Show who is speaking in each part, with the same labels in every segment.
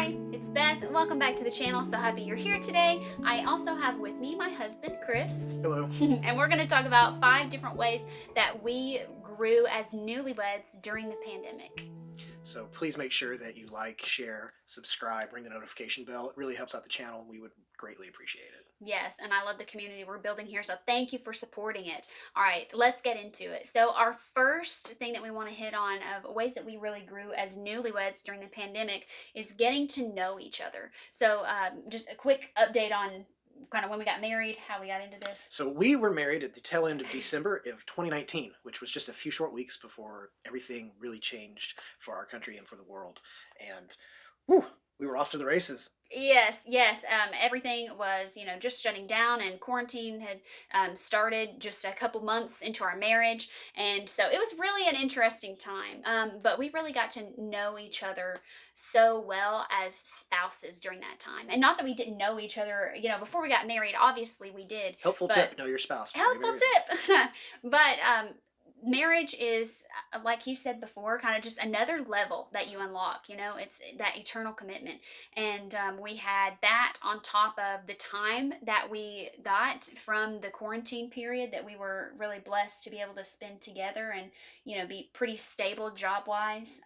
Speaker 1: Hi, it's Beth. Welcome back to the channel. So happy you're here today. I also have with me my husband, Chris.
Speaker 2: Hello.
Speaker 1: And we're going to talk about 5 different ways that we grew as newlyweds during the pandemic.
Speaker 2: So please make sure that you like, share, subscribe, ring the notification bell. It really helps out the channel. We would greatly appreciate it.
Speaker 1: Yes, and I love the community we're building here, so thank you for supporting it. All right, let's get into it. So, our first thing that we want to hit on of ways that we really grew as newlyweds during the pandemic is getting to know each other. So, just a quick update on kind of when we got married, how we got into this.
Speaker 2: So we were married at the tail end of December of 2019, which was just a few short weeks before everything really changed for our country and for the world. And whew, we were off to the races.
Speaker 1: Yes, yes. Everything was, just shutting down, and quarantine had started just a couple months into our marriage, and so it was really an interesting time. But we really got to know each other so well as spouses during that time, and not that we didn't know each other, before we got married. Obviously, we did,
Speaker 2: Helpful
Speaker 1: but
Speaker 2: tip: know your spouse before you
Speaker 1: helpful
Speaker 2: marry them.
Speaker 1: tip. But marriage is, like you said before, kind of just another level that you unlock. It's that eternal commitment. And we had that on top of the time that we got from the quarantine period that we were really blessed to be able to spend together and, be pretty stable job wise.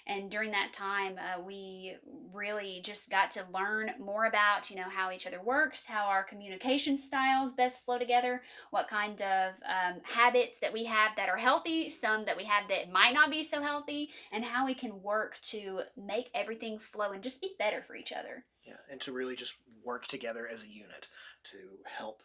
Speaker 1: And during that time, we really just got to learn more about, how each other works, how our communication styles best flow together, what kind of habits that we have that are healthy, some that we have that might not be so healthy, and how we can work to make everything flow and just be better for each other.
Speaker 2: Yeah, and to really just work together as a unit to help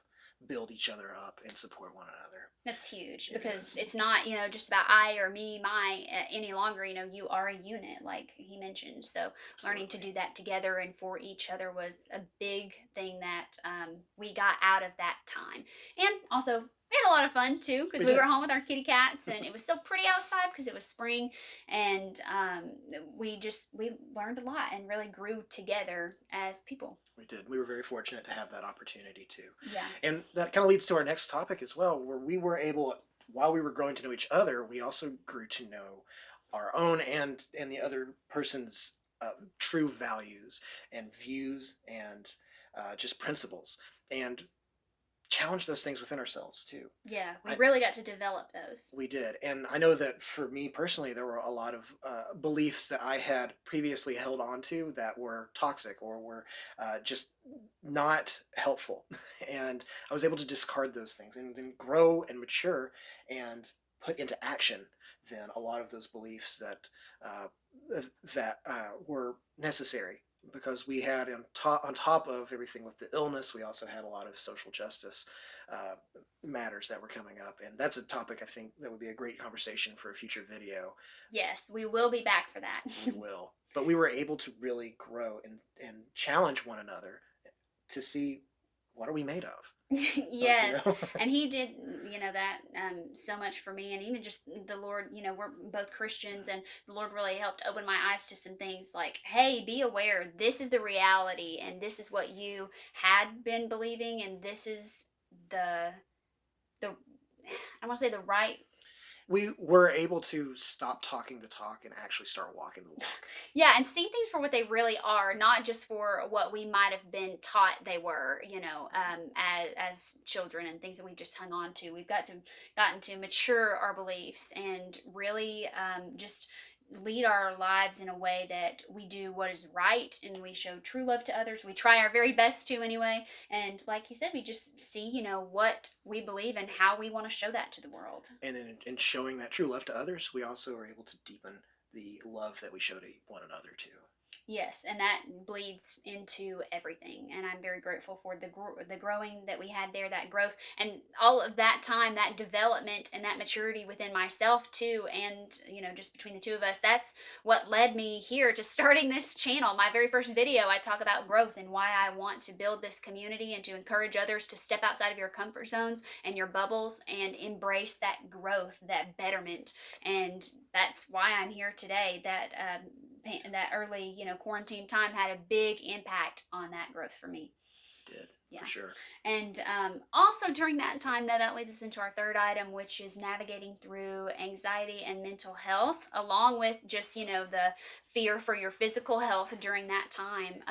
Speaker 2: build each other up and support one another.
Speaker 1: That's huge
Speaker 2: It
Speaker 1: because
Speaker 2: is.
Speaker 1: it's not, just about I or me, my any longer. You are a unit, like he mentioned. So learning to
Speaker 2: Absolutely.
Speaker 1: do that together and for each other was a big thing that we got out of that time. And also, we had a lot of fun too because
Speaker 2: We
Speaker 1: we were
Speaker 2: did.
Speaker 1: home with our kitty cats and it was so pretty outside because it was spring. And we learned a lot and really grew together as people.
Speaker 2: We did. We were very fortunate to have that opportunity too.
Speaker 1: Yeah.
Speaker 2: And that kind of leads to our next topic as well, where we were able, while we were growing to know each other, we also grew to know our own and the other person's true values and views and just principles, and challenge those things within ourselves too.
Speaker 1: Yeah, we
Speaker 2: I,
Speaker 1: really got to develop those.
Speaker 2: we did. And I know that for me personally, there were a lot of beliefs that I had previously held on to that were toxic or were just not helpful. And I was able to discard those things and then grow and mature and put into action then a lot of those beliefs that were necessary, because we had on top of everything with the illness, we also had a lot of social justice uh, matters that were coming up, and that's a topic I think that would be a great conversation for a future video.
Speaker 1: Yes, we will be back for that.
Speaker 2: We will, but we were able to really grow and challenge one another to see what are we made of. Like,
Speaker 1: Yes, and he did, that so much for me, and even just the Lord. We're both Christians, and the Lord really helped open my eyes to some things. Like, hey, be aware. This is the reality, and this is what you had been believing, and this is the I want to say the right.
Speaker 2: we were able to stop talking the talk and actually start walking the walk.
Speaker 1: Yeah, and see things for what they really are, not just for what we might have been taught they were, as children and things that we just hung on to. We've gotten to mature our beliefs and really just lead our lives in a way that we do what is right and we show true love to others. We try our very best to anyway. And like he said, we just see, what we believe and how we want to show that to the world.
Speaker 2: And in showing that true love to others, we also are able to deepen the love that we show to one another too.
Speaker 1: Yes, and that bleeds into everything. And I'm very grateful for the growing that we had there, that growth, and all of that time, that development, and that maturity within myself too. And just between the two of us, that's what led me here to starting this channel. My very first video, I talk about growth and why I want to build this community and to encourage others to step outside of your comfort zones and your bubbles and embrace that growth, that betterment. And that's why I'm here today. That early, quarantine time had a big impact on that growth for me.
Speaker 2: It did. for
Speaker 1: Yeah.
Speaker 2: sure.
Speaker 1: And also during that time, that leads us into our third item, which is navigating through anxiety and mental health, along with just, the fear for your physical health during that time.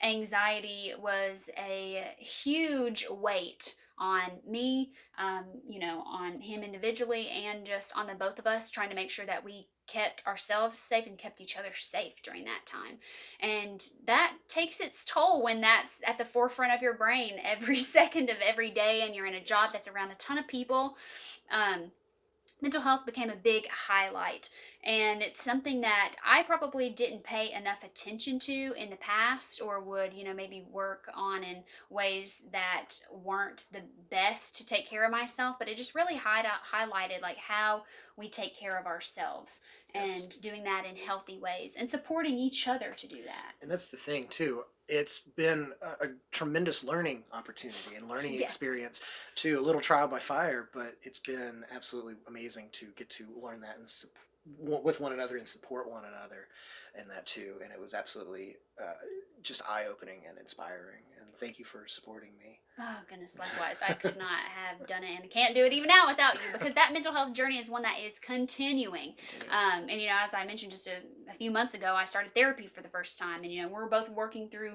Speaker 1: Anxiety was a huge weight on me, on him individually, and just on the both of us, trying to make sure that we kept ourselves safe and kept each other safe during that time. And that takes its toll when that's at the forefront of your brain every second of every day, and you're in a job
Speaker 2: Yes.
Speaker 1: that's around a ton of people. Um, Mental health became a big highlight, and it's something that I probably didn't pay enough attention to in the past, or would maybe work on in ways that weren't the best to take care of myself. But it just really highlighted like how we take care of ourselves,
Speaker 2: Yes.
Speaker 1: and doing that in healthy ways and supporting each other to do that.
Speaker 2: And that's the thing too. It's been a tremendous learning opportunity and learning
Speaker 1: Yes.
Speaker 2: experience too. A little trial by fire, but it's been absolutely amazing to get to learn that and with one another and support one another in that too. And it was absolutely just eye opening and inspiring. And thank you for supporting me.
Speaker 1: Oh, goodness, likewise. I could not have done it and can't do it even now without you, because that mental health journey is one that is continuing.
Speaker 2: Continuing.
Speaker 1: And, as I mentioned just a few months ago, I started therapy for the first time. And, we're both working through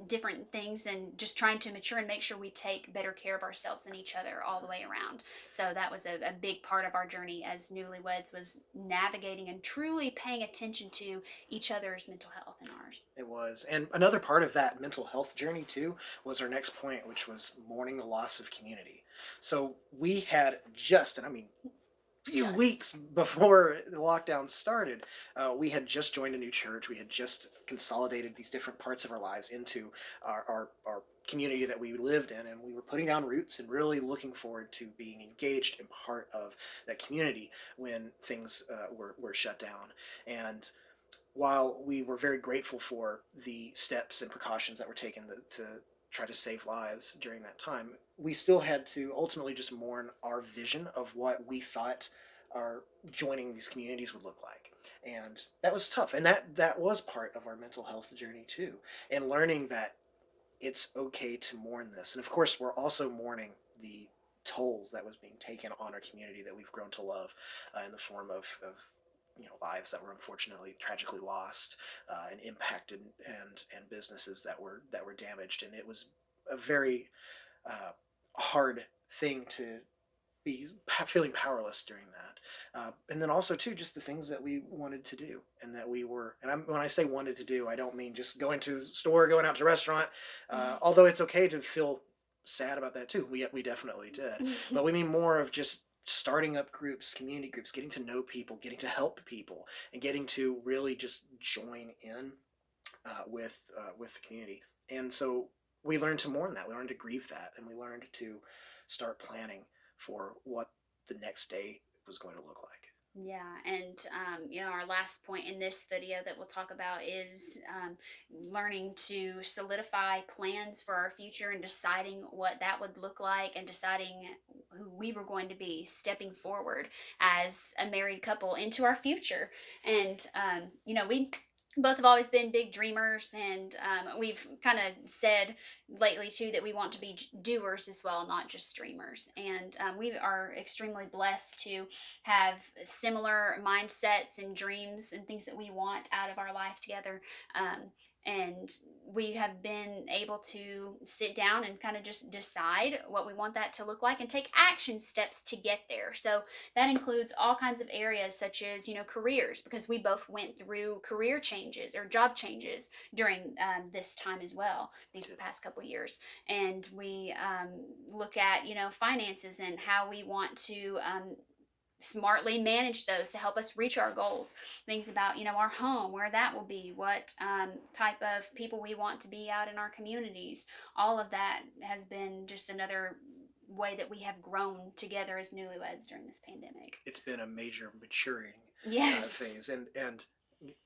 Speaker 1: different things and just trying to mature and make sure we take better care of ourselves and each other all the way around. So that was a big part of our journey as newlyweds, was navigating and truly paying attention to each other's mental health and ours.
Speaker 2: It was. And another part of that mental health journey, too, was our next point, which was mourning the loss of community. So we had just, and I mean, few
Speaker 1: Just.
Speaker 2: weeks before the lockdown started, we had just joined a new church. We had just consolidated these different parts of our lives into our community that we lived in, and we were putting down roots and really looking forward to being engaged and part of that community when things were shut down. And while we were very grateful for the steps and precautions that were taken to try to save lives during that time, we still had to ultimately just mourn our vision of what we thought our joining these communities would look like. And that was tough. And that was part of our mental health journey too. And learning that it's okay to mourn this. And of course, we're also mourning the tolls that was being taken on our community that we've grown to love in the form of lives that were unfortunately tragically lost and impacted, and businesses that were damaged. And it was a very hard thing to be feeling powerless during that. And then also too, just the things that we wanted to do and that we were, and when I say wanted to do, I don't mean just going to the store, going out to a restaurant, although it's okay to feel sad about that too. We definitely did, but we mean more of just starting up groups, community groups, getting to know people, getting to help people, and getting to really just join in with the community. And so we learned to mourn that. We learned to grieve that, and we learned to start planning for what the next day was going to look like.
Speaker 1: Yeah, and our last point in this video that we'll talk about is learning to solidify plans for our future and deciding what that would look like, and deciding who we were going to be stepping forward as a married couple into our future. And we both have always been big dreamers, and we've kind of said lately too that we want to be doers as well, not just dreamers. And we are extremely blessed to have similar mindsets and dreams and things that we want out of our life together. And we have been able to sit down and kind of just decide what we want that to look like and take action steps to get there. So that includes all kinds of areas such as, careers, because we both went through career changes or job changes during this time as well, these past couple years. And we look at, finances and how we want to smartly manage those to help us reach our goals. Things about our home, where that will be, what type of people we want to be out in our communities. All of that has been just another way that we have grown together as newlyweds during this pandemic.
Speaker 2: It's been a major maturing
Speaker 1: Yes.
Speaker 2: phase, and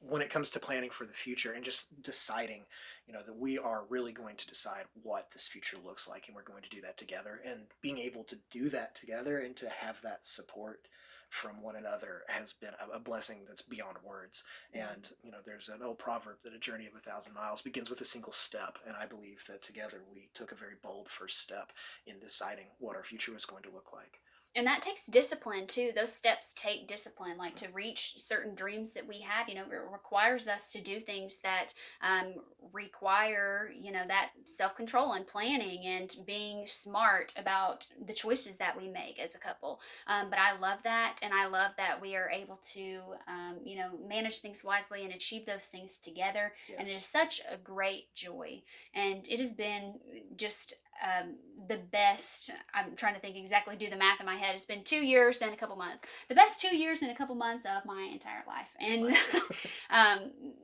Speaker 2: when it comes to planning for the future and just deciding, that we are really going to decide what this future looks like, and we're going to do that together, and being able to do that together and to have that support from one another has been a blessing that's beyond words. And there's an old proverb that a journey of 1,000 miles begins with a single step, and I believe that together we took a very bold first step in deciding what our future was going to look like.
Speaker 1: And that takes discipline too. Those steps take discipline, like to reach certain dreams that we have. It requires us to do things that require, that self control and planning and being smart about the choices that we make as a couple. But I love that. And I love that we are able to, manage things wisely and achieve those things together. And it
Speaker 2: Yes.
Speaker 1: is such a great joy. And it has been just the best. I'm trying to think exactly, do the math in my head. It's been 2 years and a couple months. The best 2 years and a couple months of my entire life. And
Speaker 2: Mine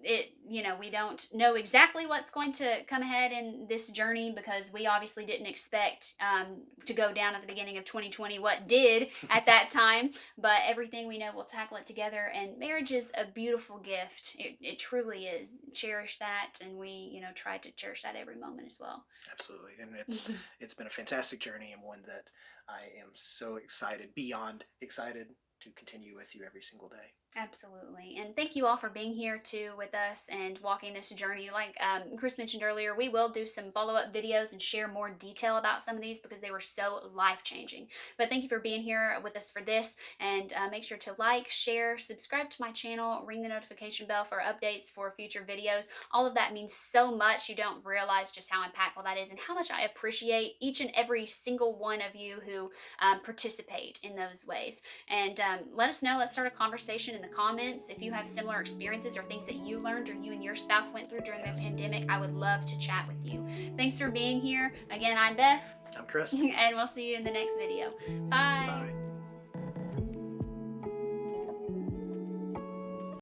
Speaker 2: too.
Speaker 1: we don't know exactly what's going to come ahead in this journey because we obviously didn't expect to go down at the beginning of 2020 what did at that time. But everything we know, we'll tackle it together. And marriage is a beautiful gift. It truly is. Cherish that. And we, try to cherish that every moment as well.
Speaker 2: Absolutely, and it's been a fantastic journey, and one that I am so excited, beyond excited, to continue with you every single day.
Speaker 1: Absolutely. And thank you all for being here too with us and walking this journey. Like Chris mentioned earlier, we will do some follow up videos and share more detail about some of these because they were so life changing. But thank you for being here with us for this. And make sure to like, share, subscribe to my channel, ring the notification bell for updates for future videos. All of that means so much. You don't realize just how impactful that is and how much I appreciate each and every single one of you who participate in those ways. And let us know. Let's start a conversation in the comments. If you have similar experiences or things that you learned or you and your spouse went through during the
Speaker 2: Yes.
Speaker 1: pandemic, I would love to chat with you. Thanks for being here. Again, I'm Beth,
Speaker 2: I'm Chris.
Speaker 1: and we'll see you in the next video. Bye.
Speaker 2: Bye.